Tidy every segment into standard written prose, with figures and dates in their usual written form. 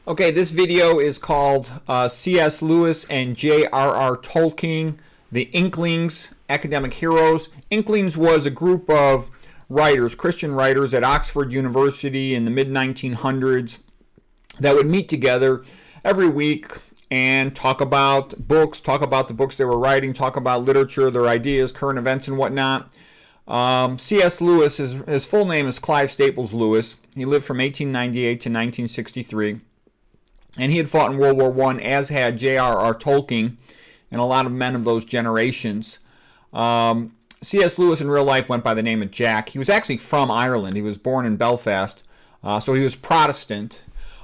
Okay, this video is called C.S. Lewis and J.R.R. Tolkien, the Inklings, Academic Heroes. Inklings was a group of writers, Christian writers at Oxford University in the mid-1900s that would meet together every week and talk about books, talk about the books they were writing, talk about literature, their ideas, current events, and whatnot. C.S. Lewis, his full name is Clive Staples Lewis. He lived from 1898 to 1963. And he had fought in World War I, as had J.R.R. Tolkien and a lot of men of those generations. C.S. Lewis in real life went by the name of Jack. He was actually from Ireland. He was born in Belfast, so he was Protestant.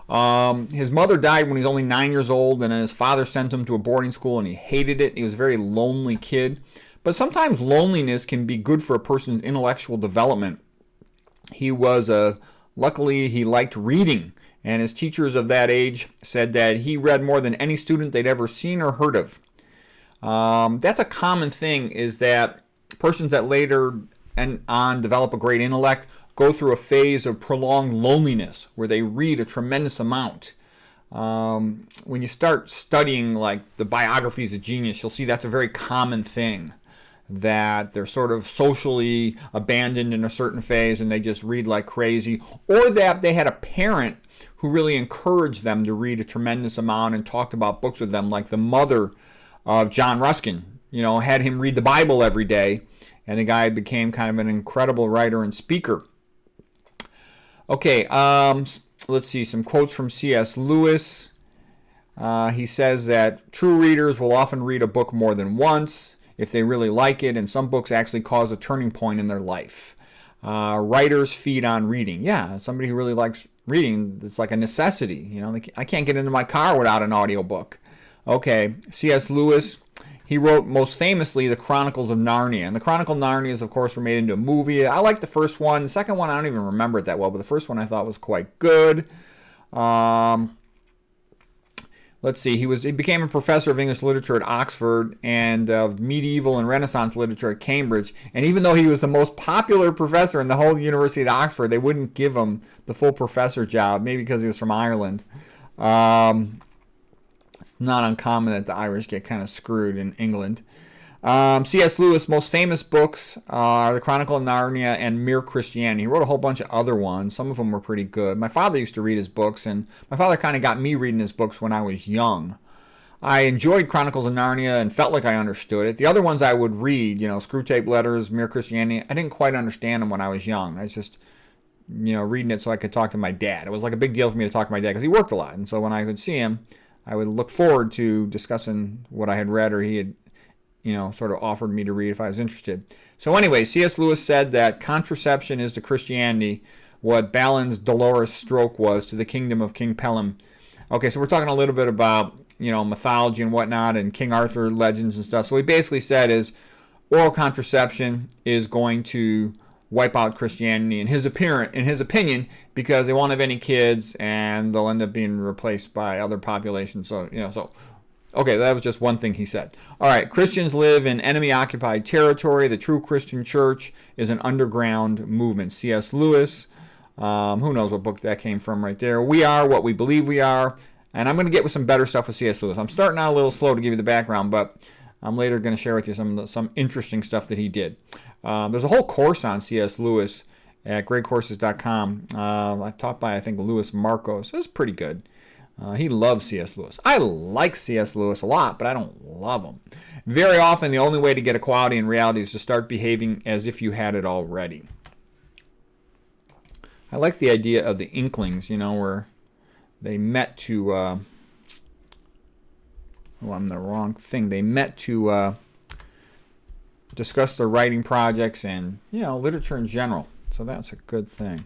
His mother died when he was only 9 years old, and then his father sent him to a boarding school, and he hated it. He was a very lonely kid. But sometimes loneliness can be good for a person's intellectual development. Luckily, he liked reading. And his teachers of that age said that he read more than any student they'd ever seen or heard of. That's a common thing, is that persons that later on develop a great intellect go through a phase of prolonged loneliness where they read a tremendous amount. When you start studying like the biographies of genius, you'll see that's a very common thing, that they're sort of socially abandoned in a certain phase and they just read like crazy, or that they had a parent who really encouraged them to read a tremendous amount and talked about books with them, like the mother of John Ruskin, had him read the Bible every day, and the guy became kind of an incredible writer and speaker. Okay, let's see, some quotes from C.S. Lewis. He says that true readers will often read a book more than once if they really like it, and some books actually cause a turning point in their life. Writers feed on reading. Yeah, somebody who really likes reading, it's like a necessity. I can't get into my car without an audiobook. Okay, C.S. Lewis, he wrote most famously the Chronicles of Narnia. And the Chronicle of Narnia, of course, were made into a movie. I like the first one. The second one, I don't even remember it that well, but the first one I thought was quite good. Let's see, he became a professor of English literature at Oxford and of medieval and Renaissance literature at Cambridge. And even though he was the most popular professor in the whole University at Oxford, they wouldn't give him the full professor job, maybe because he was from Ireland. It's not uncommon that the Irish get kind of screwed in England. C.S. Lewis' most famous books are The Chronicle of Narnia and Mere Christianity. He wrote a whole bunch of other ones. Some of them were pretty good. My father used to read his books, and my father kind of got me reading his books when I was young. I enjoyed Chronicles of Narnia and felt like I understood it. The other ones I would read, Screwtape Letters, Mere Christianity, I didn't quite understand them when I was young. I was just, reading it so I could talk to my dad. It was like a big deal for me to talk to my dad because he worked a lot. And so when I would see him, I would look forward to discussing what I had read or he had sort of offered me to read if I was interested. So anyway, C.S. Lewis said that contraception is to Christianity what Balin's Dolores Stroke was to the kingdom of King Pelham. Okay, so we're talking a little bit about, mythology and whatnot and King Arthur legends and stuff. So what he basically said is oral contraception is going to wipe out Christianity in his opinion, because they won't have any kids and they'll end up being replaced by other populations. So, okay, that was just one thing he said. All right, Christians live in enemy-occupied territory. The true Christian church is an underground movement. C.S. Lewis, who knows what book that came from right there. We are what we believe we are. And I'm going to get with some better stuff with C.S. Lewis. I'm starting out a little slow to give you the background, but I'm later going to share with you some interesting stuff that he did. There's a whole course on C.S. Lewis at greatcourses.com. Taught by, I think, Louis Marcos. It's pretty good. He loves C.S. Lewis. I like C.S. Lewis a lot, but I don't love him. Very often, the only way to get equality in reality is to start behaving as if you had it already. I like the idea of the Inklings, where they met to... I'm the wrong thing. They met to discuss their writing projects and, literature in general. So that's a good thing.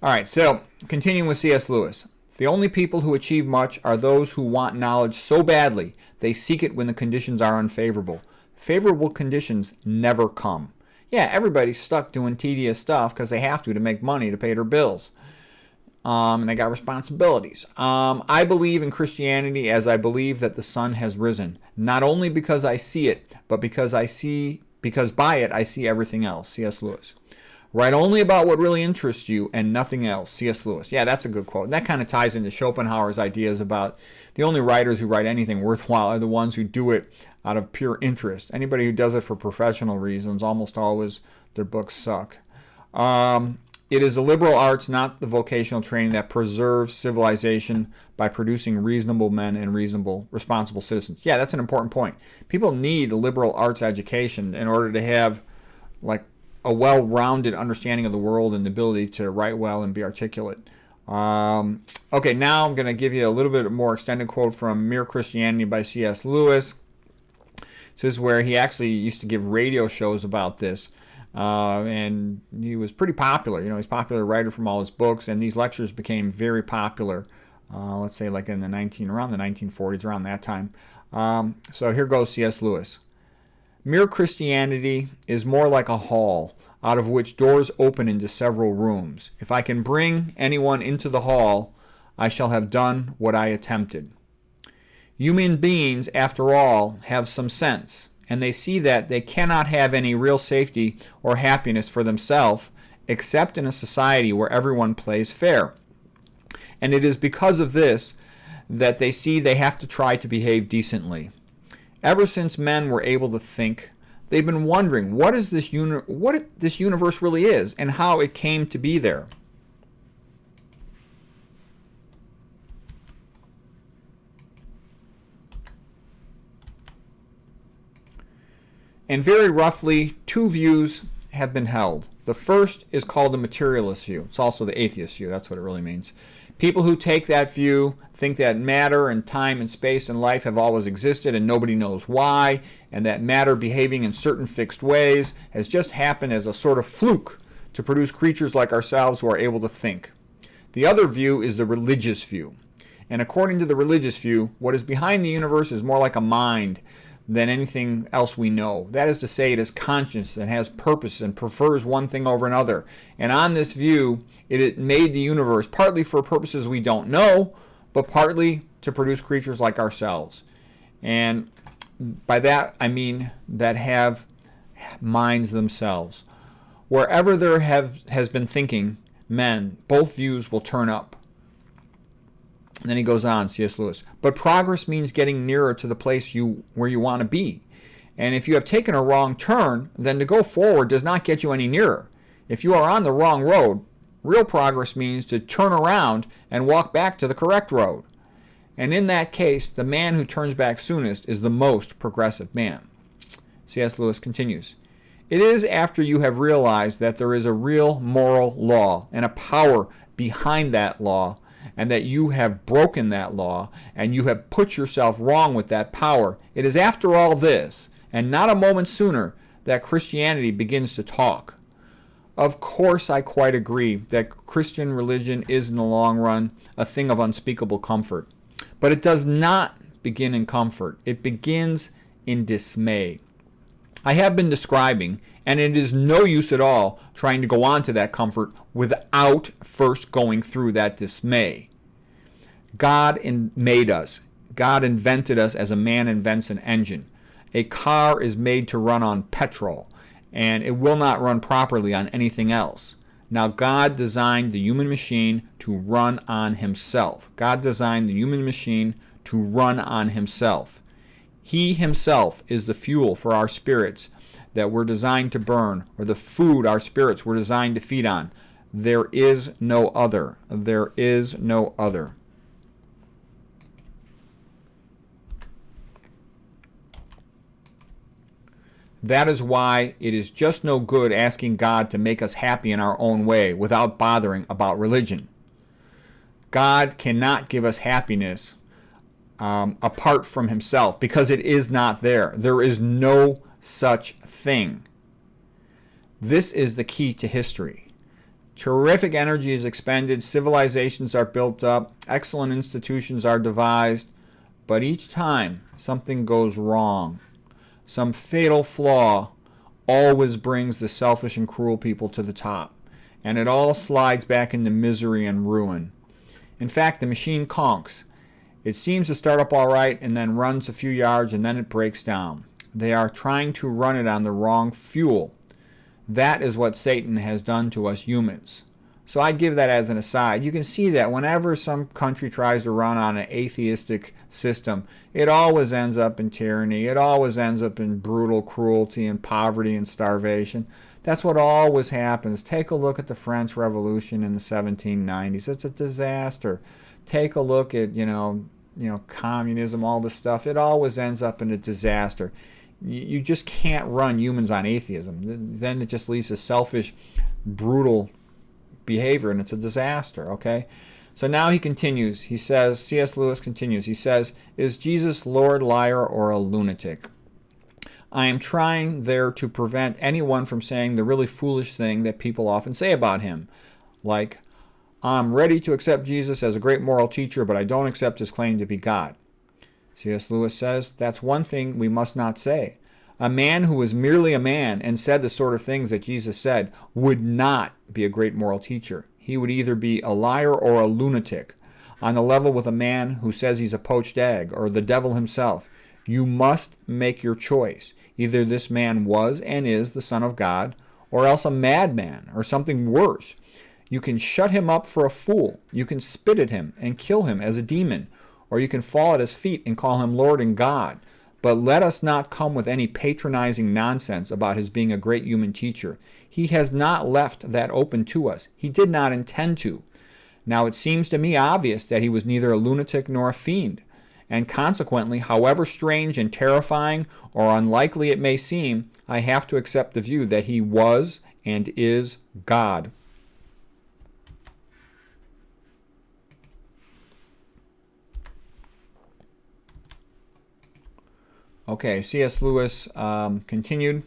All right, so continuing with C.S. Lewis. The only people who achieve much are those who want knowledge so badly they seek it when the conditions are unfavorable. Favorable conditions never come. Yeah, everybody's stuck doing tedious stuff because they have to make money to pay their bills. And they got responsibilities. I believe in Christianity as I believe that the sun has risen, not only because I see it, but because by it I see everything else. C.S. Lewis. Write only about what really interests you and nothing else. C.S. Lewis. Yeah, that's a good quote. And that kind of ties into Schopenhauer's ideas about the only writers who write anything worthwhile are the ones who do it out of pure interest. Anybody who does it for professional reasons, almost always their books suck. It is the liberal arts, not the vocational training, that preserves civilization by producing reasonable men and reasonable, responsible citizens. Yeah, that's an important point. People need a liberal arts education in order to have like a well-rounded understanding of the world and the ability to write well and be articulate. Okay, now I'm going to give you a little bit more extended quote from Mere Christianity by C.S. Lewis. This is where he actually used to give radio shows about this. And he was pretty popular. He's a popular writer from all his books, and these lectures became very popular. Let's say like in around the 1940s, around that time. So here goes C.S. Lewis. Mere Christianity is more like a hall, out of which doors open into several rooms. If I can bring anyone into the hall, I shall have done what I attempted. Human beings, after all, have some sense, and they see that they cannot have any real safety or happiness for themselves except in a society where everyone plays fair. And it is because of this that they see they have to try to behave decently. Ever since men were able to think, they've been wondering what this universe really is and how it came to be there. And very roughly, two views have been held. The first is called the materialist view. It's also the atheist view. That's what it really means. People who take that view think that matter and time and space and life have always existed and nobody knows why, and that matter behaving in certain fixed ways has just happened as a sort of fluke to produce creatures like ourselves who are able to think. The other view is the religious view. And according to the religious view, what is behind the universe is more like a mind than anything else we know. That is to say, it is conscious and has purpose and prefers one thing over another. And on this view, it made the universe partly for purposes we don't know, but partly to produce creatures like ourselves. And by that, I mean that have minds themselves. Wherever there has been thinking, men, both views will turn up. And then he goes on, C.S. Lewis. But progress means getting nearer to the place where you want to be. And if you have taken a wrong turn, then to go forward does not get you any nearer. If you are on the wrong road, real progress means to turn around and walk back to the correct road. And in that case, the man who turns back soonest is the most progressive man. C.S. Lewis continues. It is after you have realized that there is a real moral law and a power behind that law, and that you have broken that law, and you have put yourself wrong with that power. It is after all this, and not a moment sooner, that Christianity begins to talk. Of course, I quite agree that Christian religion is in the long run a thing of unspeakable comfort. But it does not begin in comfort. It begins in dismay. I have been describing, and it is no use at all trying to go on to that comfort without first going through that dismay. God made us. God invented us as a man invents an engine. A car is made to run on petrol, and it will not run properly on anything else. Now, God designed the human machine to run on himself. God designed the human machine to run on himself. He himself is the fuel for our spirits that we're designed to burn, or the food our spirits were designed to feed on. There is no other. There is no other. That is why it is just no good asking God to make us happy in our own way without bothering about religion. God cannot give us happiness apart from himself, because it is not there. There is no such thing. This is the key to history. Terrific energy is expended, civilizations are built up, excellent institutions are devised, but each time something goes wrong. Some fatal flaw always brings the selfish and cruel people to the top, and it all slides back into misery and ruin. In fact, the machine conks. It seems to start up all right and then runs a few yards and then it breaks down. They are trying to run it on the wrong fuel. That is what Satan has done to us humans. So I give that as an aside. You can see that whenever some country tries to run on an atheistic system, it always ends up in tyranny. It always ends up in brutal cruelty and poverty and starvation. That's what always happens. Take a look at the French Revolution in the 1790s. It's a disaster. Take a look at, communism, all this stuff. It always ends up in a disaster. You just can't run humans on atheism. Then it just leads to selfish, brutal behavior, and it's a disaster, okay? So now he continues. He says, C.S. Lewis continues. He says, is Jesus Lord, liar, or a lunatic? I am trying there to prevent anyone from saying the really foolish thing that people often say about him, like, I'm ready to accept Jesus as a great moral teacher, but I don't accept his claim to be God. C.S. Lewis says, that's one thing we must not say. A man who was merely a man and said the sort of things that Jesus said would not be a great moral teacher. He would either be a liar or a lunatic, on the level with a man who says he's a poached egg or the devil himself. You must make your choice. Either this man was and is the Son of God, or else a madman, or something worse. You can shut him up for a fool. You can spit at him and kill him as a demon, or you can fall at his feet and call him Lord and God. But let us not come with any patronizing nonsense about his being a great human teacher. He has not left that open to us. He did not intend to. Now it seems to me obvious that he was neither a lunatic nor a fiend, and consequently, however strange and terrifying or unlikely it may seem, I have to accept the view that he was and is God. Okay, C.S. Lewis continued.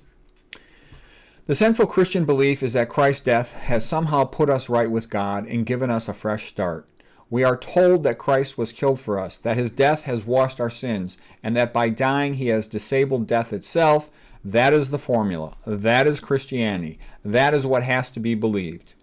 The central Christian belief is that Christ's death has somehow put us right with God and given us a fresh start. We are told that Christ was killed for us, that his death has washed our sins, and that by dying he has disabled death itself. That is the formula. That is Christianity. That is what has to be believed.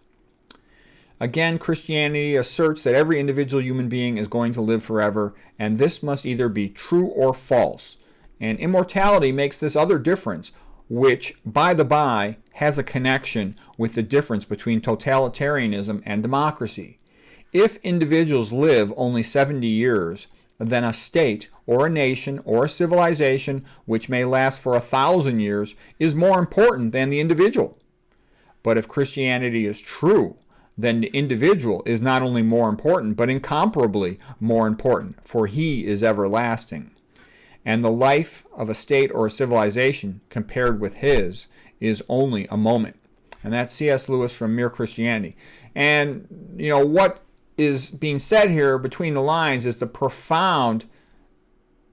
Again, Christianity asserts that every individual human being is going to live forever, and this must either be true or false. And immortality makes this other difference, which, by the by, has a connection with the difference between totalitarianism and democracy. If individuals live only 70 years, then a state or a nation or a civilization which may last for 1,000 years is more important than the individual. But if Christianity is true, then the individual is not only more important, but incomparably more important, for he is everlasting. And the life of a state or a civilization compared with his is only a moment. And that's C.S. Lewis from Mere Christianity. And, what is being said here between the lines is the profound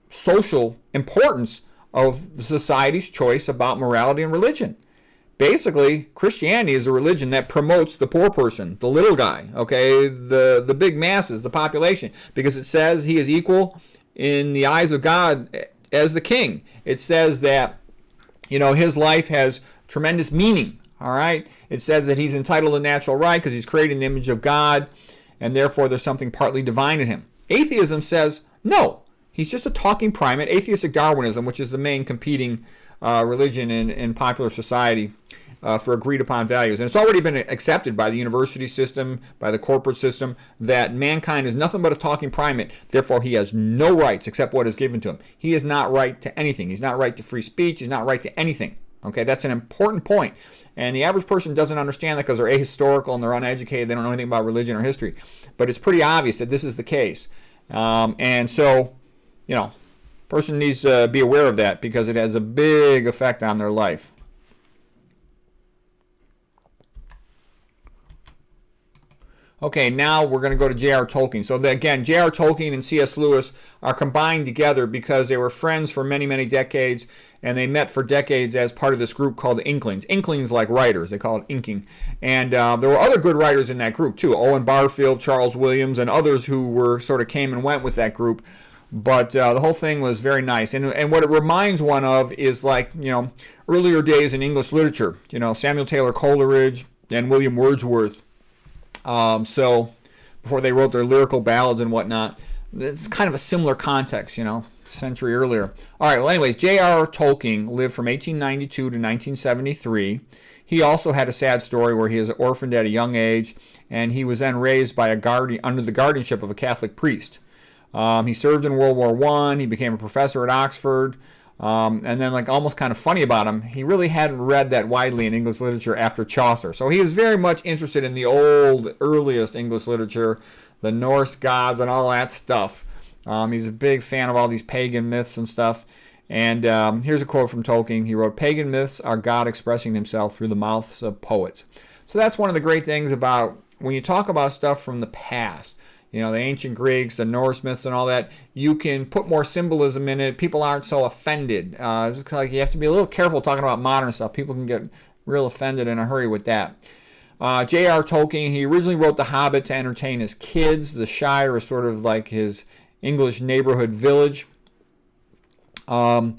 social importance of society's choice about morality and religion. Basically, Christianity is a religion that promotes the poor person, the little guy, okay, the big masses, the population, because it says he is equal in the eyes of God as the king. It says that, his life has tremendous meaning, all right? It says that he's entitled to natural right because he's created in the image of God, and therefore there's something partly divine in him. Atheism says, no, he's just a talking primate. Atheistic Darwinism, which is the main competing religion in popular society for agreed upon values. And it's already been accepted by the university system, by the corporate system, that mankind is nothing but a talking primate. Therefore, he has no rights except what is given to him. He is not right to anything. He's not right to free speech. He's not right to anything. Okay, that's an important point. And the average person doesn't understand that because they're ahistorical and they're uneducated. They don't know anything about religion or history. But it's pretty obvious that this is the case. And so, person needs to be aware of that because it has a big effect on their life. Okay, now we're going to go to J.R. Tolkien. So again, J.R. Tolkien and C.S. Lewis are combined together because they were friends for many, many decades, and they met for decades as part of this group called the Inklings. Inklings like writers. They call it inking. And there were other good writers in that group too. Owen Barfield, Charles Williams, and others who were sort of came and went with that group. But the whole thing was very nice. And what it reminds one of is like, earlier days in English literature. Samuel Taylor Coleridge and William Wordsworth. So before they wrote their lyrical ballads and whatnot, it's kind of a similar context, century earlier. All right, well, anyways, J.R.R. Tolkien lived from 1892 to 1973. He also had a sad story where he was orphaned at a young age, and he was then raised by a guardian under the guardianship of a Catholic priest. He served in World War I. He became a professor at Oxford. And then, like, almost kind of funny about him, he really hadn't read that widely in English literature after Chaucer. So he was very much interested in the old, earliest English literature, the Norse gods and all that stuff. He's a big fan of all these pagan myths and stuff. And here's a quote from Tolkien. He wrote, "Pagan myths are God expressing himself through the mouths of poets." So that's one of the great things about when you talk about stuff from the past. You know, the ancient Greeks, the Norse myths and all that, you can put more symbolism in it. People aren't so offended. It's like you have to be a little careful talking about modern stuff. People can get real offended in a hurry with that. J.R. Tolkien, he originally wrote The Hobbit to entertain his kids. The Shire is sort of like his English neighborhood village. The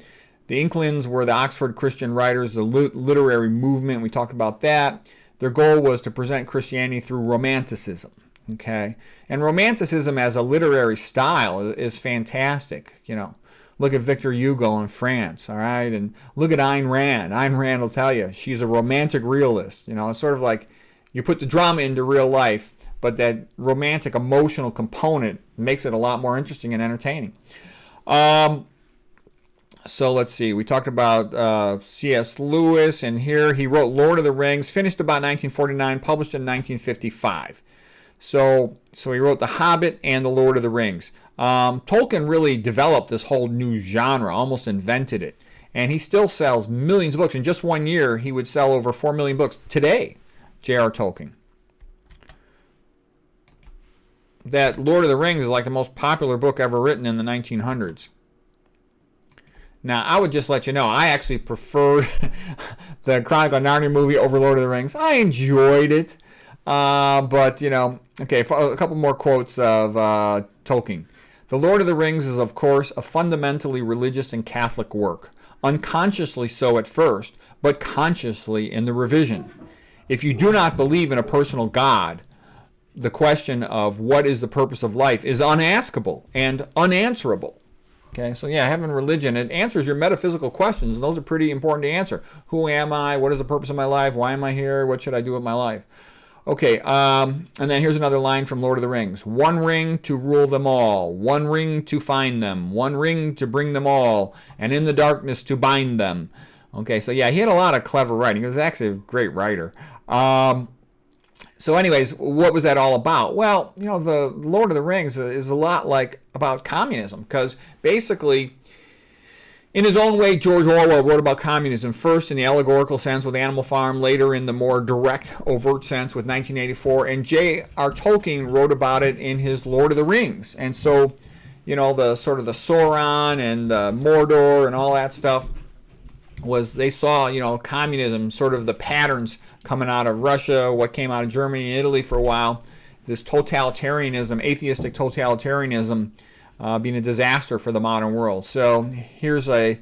Inklings were the Oxford Christian writers, the literary movement. We talked about that. Their goal was to present Christianity through Romanticism. Okay, and Romanticism as a literary style is fantastic. You know, look at Victor Hugo in France, all right, and look at Ayn Rand. Ayn Rand will tell you she's a romantic realist. You know, it's sort of like you put the drama into real life, but that romantic emotional component makes it a lot more interesting and entertaining. So let's see. We talked about C.S. Lewis, and here he wrote Lord of the Rings, finished about 1949, published in 1955. So he wrote The Hobbit and The Lord of the Rings. Tolkien really developed this whole new genre, almost invented it. And he still sells millions of books. In just 1 year, he would sell over 4 million books. Today, J.R. Tolkien. That Lord of the Rings is like the most popular book ever written in the 1900s. Now, I would just let you know, I actually preferred the Chronicle of Narnia movie over Lord of the Rings. I enjoyed it. But, you know, okay, a couple more quotes of Tolkien. The Lord of the Rings is, of course, a fundamentally religious and Catholic work. Unconsciously so at first, but consciously in the revision. If you do not believe in a personal God, the question of what is the purpose of life is unaskable and unanswerable. Okay, so yeah, having religion, it answers your metaphysical questions, and those are pretty important to answer. Who am I? What is the purpose of my life? Why am I here? What should I do with my life? Okay, and then here's another line from Lord of the Rings. One ring to rule them all, one ring to find them, one ring to bring them all, and in the darkness to bind them. Okay, so yeah, he had a lot of clever writing. He was actually a great writer. So anyways, what was that all about? Well, you know, the Lord of the Rings is a lot like about communism, because basically, in his own way, George Orwell wrote about communism, first in the allegorical sense with Animal Farm, later in the more direct, overt sense with 1984, and J.R. Tolkien wrote about it in his Lord of the Rings. And so, you know, the sort of the Sauron and the Mordor and all that stuff was, they saw, you know, communism, sort of the patterns coming out of Russia, what came out of Germany and Italy for a while, this totalitarianism, atheistic totalitarianism, being a disaster for the modern world. So here's a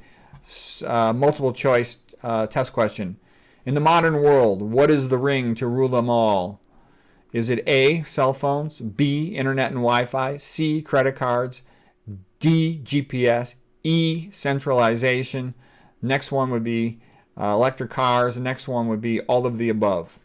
multiple choice test question. In the modern world, what is the ring to rule them all? Is it A, cell phones, B, internet and Wi-Fi, C, credit cards, D, GPS, E, centralization? Next one would be electric cars. The next one would be all of the above.